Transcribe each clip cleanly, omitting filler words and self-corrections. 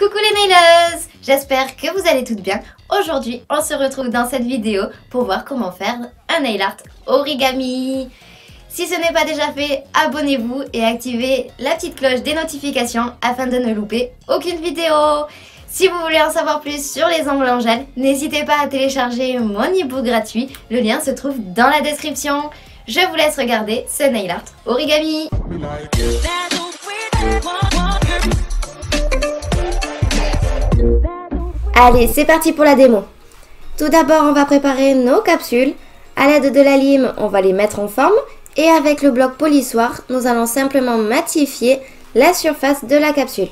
Coucou les nailers! J'espère que vous allez toutes bien. Aujourd'hui, on se retrouve dans cette vidéo pour voir comment faire un nail art origami. Si ce n'est pas déjà fait, abonnez-vous et activez la petite cloche des notifications afin de ne louper aucune vidéo. Si vous voulez en savoir plus sur les ongles en gel, n'hésitez pas à télécharger mon e-book gratuit. Le lien se trouve dans la description. Je vous laisse regarder ce nail art origami. Allez, c'est parti pour la démo. Tout d'abord, on va préparer nos capsules. À l'aide de la lime, on va les mettre en forme. Et avec le bloc polissoir, nous allons simplement matifier la surface de la capsule.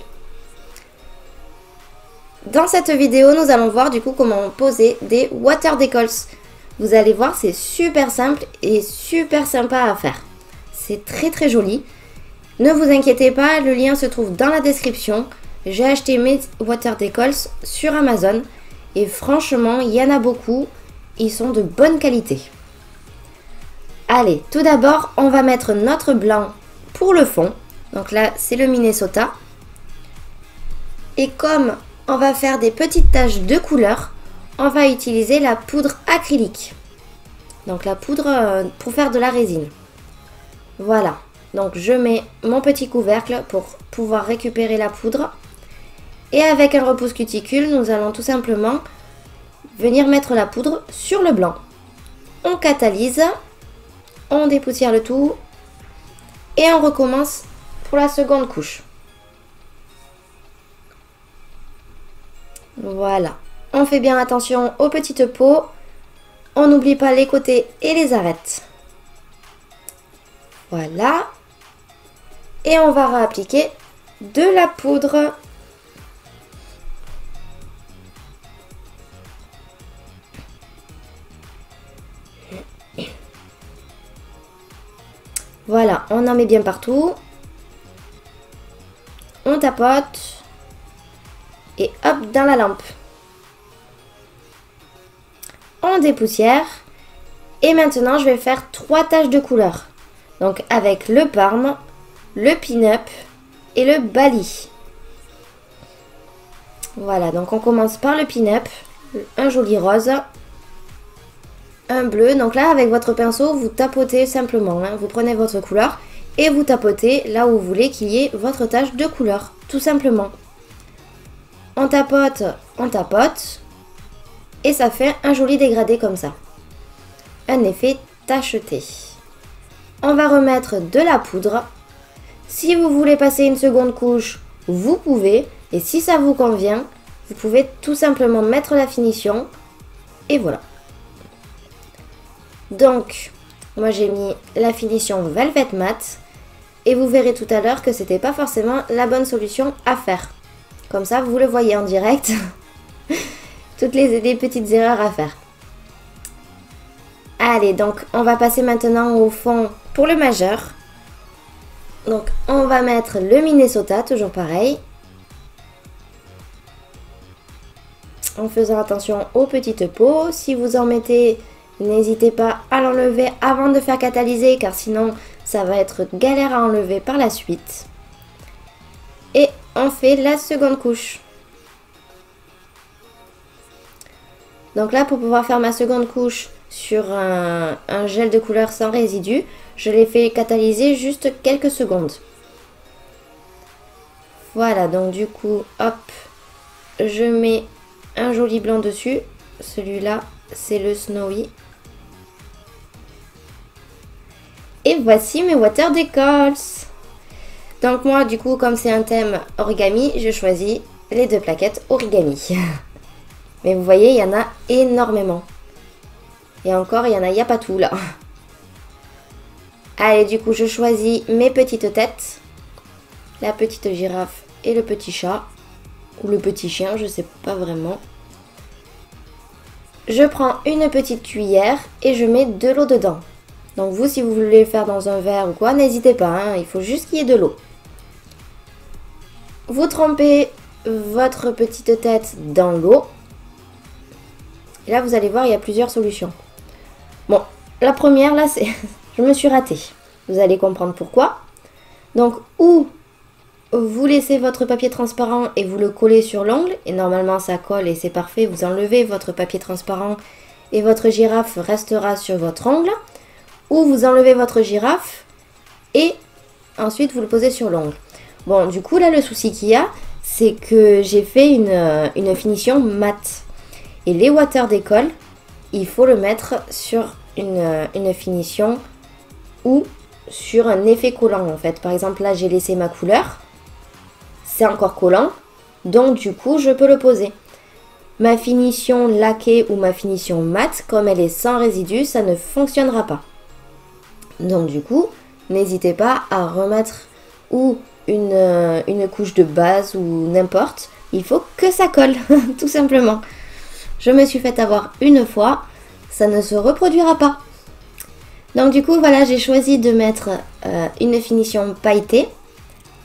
Dans cette vidéo, nous allons voir du coup comment poser des water decals. Vous allez voir, c'est super simple et super sympa à faire. C'est très joli. Ne vous inquiétez pas, le lien se trouve dans la description. J'ai acheté mes water decals sur Amazon et franchement, il y en a beaucoup. Ils sont de bonne qualité. Allez, tout d'abord, on va mettre notre blanc pour le fond. Donc là, c'est le Minnesota. Et comme on va faire des petites taches de couleur, on va utiliser la poudre acrylique. Donc la poudre pour faire de la résine. Voilà. Donc je mets mon petit couvercle pour pouvoir récupérer la poudre. Et avec un repousse cuticule, nous allons tout simplement venir mettre la poudre sur le blanc. On catalyse, on dépoussière le tout et on recommence pour la seconde couche. Voilà. On fait bien attention aux petites peaux. On n'oublie pas les côtés et les arêtes. Voilà. Et on va réappliquer de la poudre. Voilà, on en met bien partout. On tapote. Et hop, dans la lampe. On dépoussière. Et maintenant, je vais faire 3 taches de couleur. Donc avec le Parme, le Pin-Up et le Bali. Voilà, donc on commence par le Pin-Up. Un joli rose. Un bleu. Donc là, avec votre pinceau, vous tapotez simplement. Vous prenez votre couleur et vous tapotez là où vous voulez qu'il y ait votre tache de couleur. Tout simplement. On tapote. Et ça fait un joli dégradé comme ça. Un effet tacheté. On va remettre de la poudre. Si vous voulez passer une seconde couche, vous pouvez. Et si ça vous convient, vous pouvez tout simplement mettre la finition. Et voilà. Donc, moi j'ai mis la finition Velvet Matte. Et vous verrez tout à l'heure que c'était pas forcément la bonne solution à faire. Comme ça, vous le voyez en direct. Toutes les petites erreurs à faire. Allez, donc on va passer maintenant au fond pour le majeur. Donc on va mettre le Minnesota, toujours pareil. En faisant attention aux petites peaux. Si vous en mettez, n'hésitez pas à l'enlever avant de faire catalyser, car sinon ça va être galère à enlever par la suite. Et on fait la seconde couche. Donc là, pour pouvoir faire ma seconde couche sur un gel de couleur sans résidus, je l'ai fait catalyser juste quelques secondes. Voilà, donc du coup, hop, je mets un joli blanc dessus. Celui-là, c'est le Snowy. Et voici mes water decals. Donc moi, du coup, comme c'est un thème origami, je choisis les 2 plaquettes origami. Mais vous voyez, il y en a énormément. Et encore, il n'y a pas tout là. Allez, du coup, je choisis mes petites têtes. La petite girafe et le petit chat. Ou le petit chien, je sais pas vraiment. Je prends une petite cuillère et je mets de l'eau dedans. Donc vous, si vous voulez le faire dans un verre ou quoi, n'hésitez pas. Il faut juste qu'il y ait de l'eau. Vous trempez votre petite tête dans l'eau. Et là, vous allez voir, il y a plusieurs solutions. Bon, la première, là, c'est... je me suis ratée. Vous allez comprendre pourquoi. Donc, ou vous laissez votre papier transparent et vous le collez sur l'ongle. Et normalement ça colle et c'est parfait. Vous enlevez votre papier transparent et votre girafe restera sur votre ongle. Ou vous enlevez votre girafe et ensuite vous le posez sur l'ongle. Bon, du coup là le souci qu'il y a, c'est que j'ai fait une finition mat. Et les water décolle, il faut le mettre sur une finition ou sur un effet collant en fait. Par exemple là j'ai laissé ma couleur, c'est encore collant, donc du coup je peux le poser. Ma finition laquée ou ma finition mat, comme elle est sans résidus, ça ne fonctionnera pas. Donc du coup, n'hésitez pas à remettre ou une couche de base ou n'importe. Il faut que ça colle, tout simplement. Je me suis fait avoir une fois, ça ne se reproduira pas. Donc du coup, voilà, j'ai choisi de mettre une finition pailletée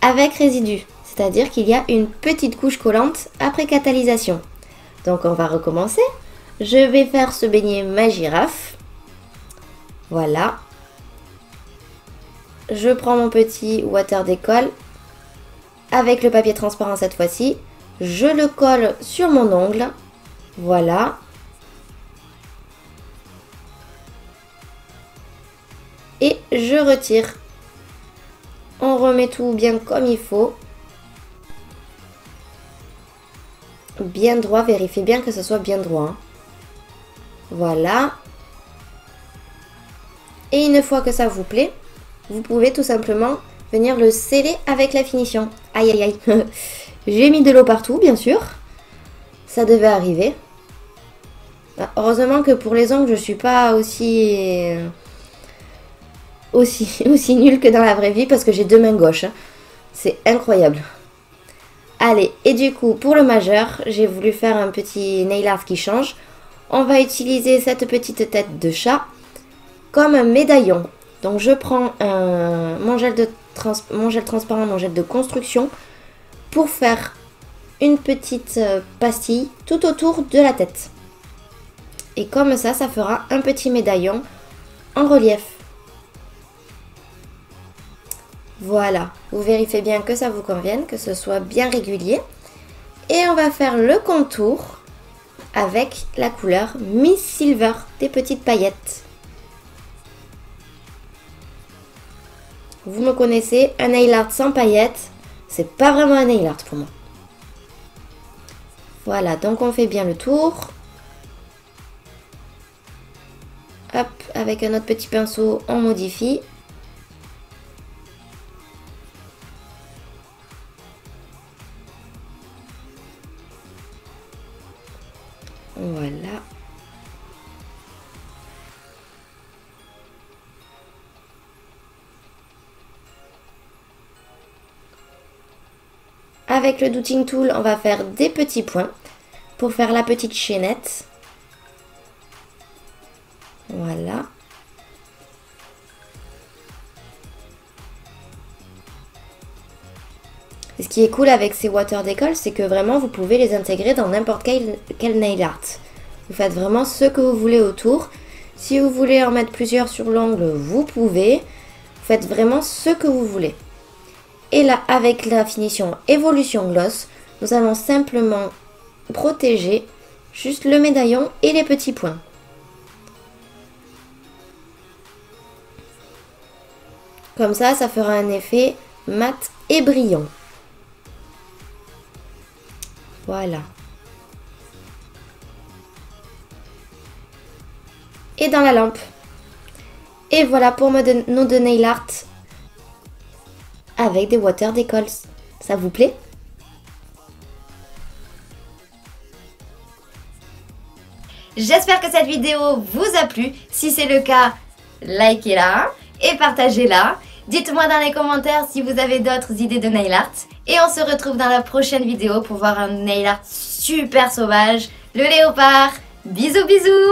avec résidus. C'est-à-dire qu'il y a une petite couche collante après catalysation. Donc on va recommencer. Je vais faire se baigner ma girafe. Voilà. Je prends mon petit water décolle avec le papier transparent cette fois-ci. Je le colle sur mon ongle. Voilà. Et je retire. On remet tout bien comme il faut. Bien droit, vérifiez bien que ce soit bien droit. Hein. Voilà. Et une fois que ça vous plaît, vous pouvez tout simplement venir le sceller avec la finition. Aïe aïe aïe. J'ai mis de l'eau partout, bien sûr. Ça devait arriver. Heureusement que pour les ongles, je suis pas aussi nulle que dans la vraie vie parce que j'ai deux mains gauches. C'est incroyable. Allez, et du coup, pour le majeur, j'ai voulu faire un petit nail art qui change. On va utiliser cette petite tête de chat comme un médaillon. Donc, je prends mon gel transparent, mon gel de construction pour faire une petite pastille tout autour de la tête. Et comme ça, ça fera un petit médaillon en relief. Voilà, vous vérifiez bien que ça vous convienne, que ce soit bien régulier. Et on va faire le contour avec la couleur Miss Silver, des petites paillettes. Vous me connaissez, un nail art sans paillettes, c'est pas vraiment un nail art pour moi. Voilà, donc on fait bien le tour. Hop, avec un autre petit pinceau, on modifie. Voilà. Avec le Dotting Tool, on va faire des petits points pour faire la petite chaînette. Voilà. Et ce qui est cool avec ces water décolle, c'est que vraiment vous pouvez les intégrer dans n'importe quel nail art. Vous faites vraiment ce que vous voulez autour. Si vous voulez en mettre plusieurs sur l'ongle, vous pouvez. Vous faites vraiment ce que vous voulez. Et là, avec la finition Evolution Gloss, nous allons simplement protéger juste le médaillon et les petits points. Comme ça, ça fera un effet mat et brillant. Voilà. Et dans la lampe. Et voilà pour nos deux nail art avec des water décolles. Ça vous plaît? J'espère que cette vidéo vous a plu. Si c'est le cas, likez-la et partagez-la. Dites-moi dans les commentaires si vous avez d'autres idées de nail art. Et on se retrouve dans la prochaine vidéo pour voir un nail art super sauvage, le léopard. Bisous bisous!